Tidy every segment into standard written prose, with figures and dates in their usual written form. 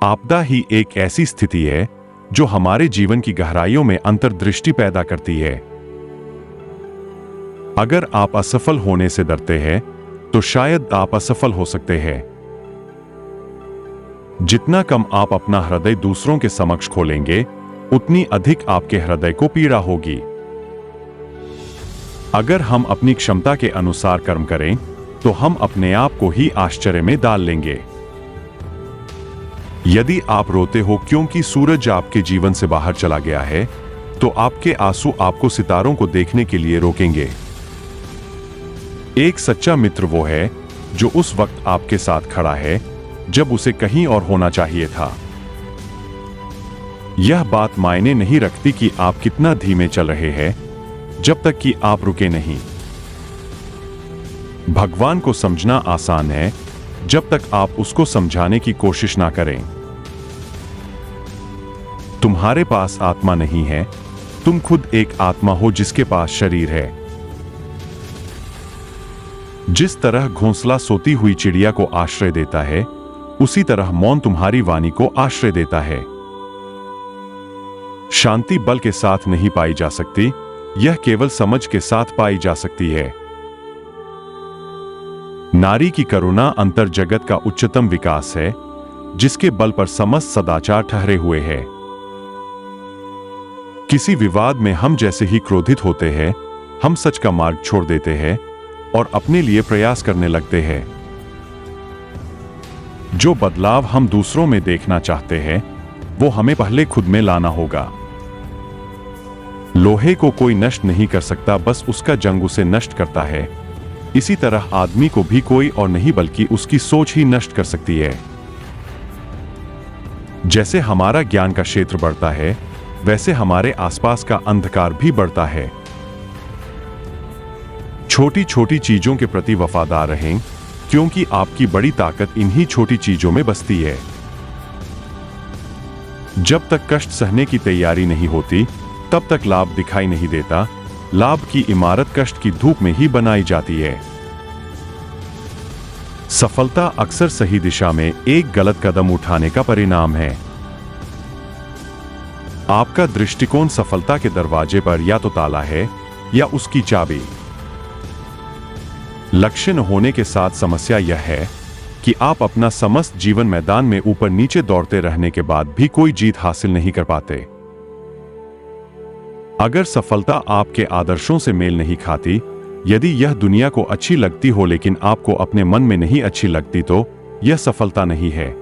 आपदा ही एक ऐसी स्थिति है जो हमारे जीवन की गहराइयों में अंतर्दृष्टि पैदा करती है। अगर आप असफल होने से डरते हैं, तो शायद आप असफल हो सकते हैं। जितना कम आप अपना हृदय दूसरों के समक्ष खोलेंगे, उतनी अधिक आपके हृदय को पीड़ा होगी। अगर हम अपनी क्षमता के अनुसार कर्म करें, तो हम अपने आप को ही आश्चर्य में डाल लेंगे। यदि आप रोते हो क्योंकि सूरज आपके जीवन से बाहर चला गया है, तो आपके आंसू आपको सितारों को देखने के लिए रोकेंगे। एक सच्चा मित्र वो है जो उस वक्त आपके साथ खड़ा है जब उसे कहीं और होना चाहिए था। यह बात मायने नहीं रखती कि आप कितना धीमे चल रहे हैं, जब तक कि आप रुके नहीं। भगवान को समझना आसान है जब तक आप उसको समझाने की कोशिश ना करें। तुम्हारे पास आत्मा नहीं है, तुम खुद एक आत्मा हो जिसके पास शरीर है। जिस तरह घोंसला सोती हुई चिड़िया को आश्रय देता है, उसी तरह मौन तुम्हारी वाणी को आश्रय देता है। शांति बल के साथ नहीं पाई जा सकती, यह केवल समझ के साथ पाई जा सकती है। नारी की करुणा अंतर जगत का उच्चतम विकास है, जिसके बल पर समस्त सदाचार ठहरे हुए हैं। किसी विवाद में हम जैसे ही क्रोधित होते हैं, हम सच का मार्ग छोड़ देते हैं और अपने लिए प्रयास करने लगते हैं। जो बदलाव हम दूसरों में देखना चाहते हैं, वो हमें पहले खुद में लाना होगा। लोहे को कोई नष्ट नहीं कर सकता, बस उसका जंग उसे नष्ट करता है। इसी तरह आदमी को भी कोई और नहीं बल्कि उसकी सोच ही नष्ट कर सकती है। जैसे हमारा ज्ञान का क्षेत्र बढ़ता है, वैसे हमारे आसपास का अंधकार भी बढ़ता है। छोटी छोटी चीजों के प्रति वफादार रहें, क्योंकि आपकी बड़ी ताकत इन्हीं छोटी चीजों में बसती है। जब तक कष्ट सहने की तैयारी नहीं होती, तब तक लाभ दिखाई नहीं देता। लाभ की इमारत कष्ट की धूप में ही बनाई जाती है। सफलता अक्सर सही दिशा में एक गलत कदम उठाने का परिणाम है। आपका दृष्टिकोण सफलता के दरवाजे पर या तो ताला है या उसकी चाबी। लक्ष्य न होने के साथ समस्या यह है कि आप अपना समस्त जीवन मैदान में ऊपर नीचे दौड़ते रहने के बाद भी कोई जीत हासिल नहीं कर पाते। अगर सफलता आपके आदर्शों से मेल नहीं खाती, यदि यह दुनिया को अच्छी लगती हो लेकिन आपको अपने मन में नहीं अच्छी लगती, तो यह सफलता नहीं है।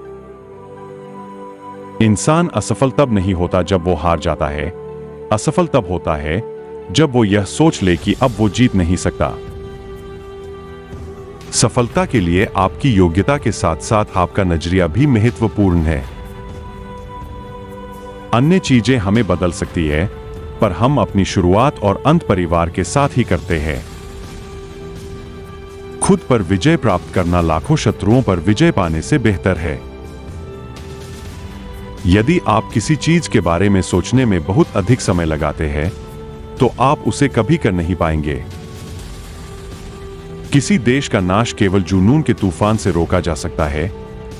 इंसान असफल तब नहीं होता जब वो हार जाता है। असफल तब होता है जब वो यह सोच ले कि अब वो जीत नहीं सकता। सफलता के लिए आपकी योग्यता के साथ साथ आपका नजरिया भी महत्वपूर्ण है। अन्य चीजें हमें बदल सकती है, पर हम अपनी शुरुआत और अंत परिवार के साथ ही करते हैं। खुद पर विजय प्राप्त करना लाखों शत्रुओं पर विजय पाने से बेहतर है। यदि आप किसी चीज के बारे में सोचने में बहुत अधिक समय लगाते हैं, तो आप उसे कभी कर नहीं पाएंगे। किसी देश का नाश केवल जुनून के तूफान से रोका जा सकता है,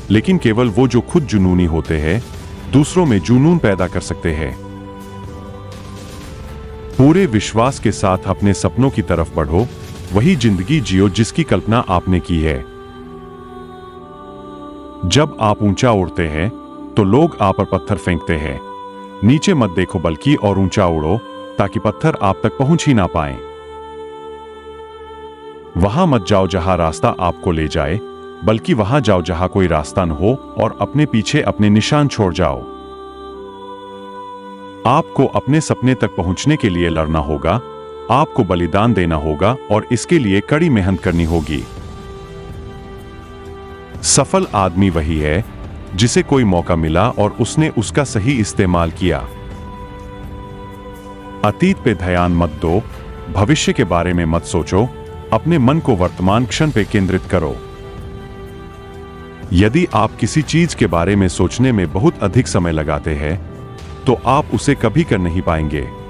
लेकिन केवल वो जो खुद जुनूनी होते हैं, दूसरों में जुनून पैदा कर सकते हैं। पूरे विश्वास के साथ अपने सपनों की तरफ बढ़ो, वही जिंदगी जियो जिसकी कल्पना आपने की है। जब आप ऊंचा उड़ते हैं, तो लोग आप पर पत्थर फेंकते हैं। नीचे मत देखो बल्कि और ऊंचा उड़ो, ताकि पत्थर आप तक पहुंच ही ना पाए। वहां मत जाओ जहां रास्ता आपको ले जाए, बल्कि वहां जाओ जहां कोई रास्ता न हो और अपने पीछे अपने निशान छोड़ जाओ। आपको अपने सपने तक पहुंचने के लिए लड़ना होगा, आपको बलिदान देना होगा और इसके लिए कड़ी मेहनत करनी होगी। सफल आदमी वही है जिसे कोई मौका मिला और उसने उसका सही इस्तेमाल किया। अतीत पे ध्यान मत दो, भविष्य के बारे में मत सोचो, अपने मन को वर्तमान क्षण पे केंद्रित करो। यदि आप किसी चीज के बारे में सोचने में बहुत अधिक समय लगाते हैं, तो आप उसे कभी कर नहीं पाएंगे।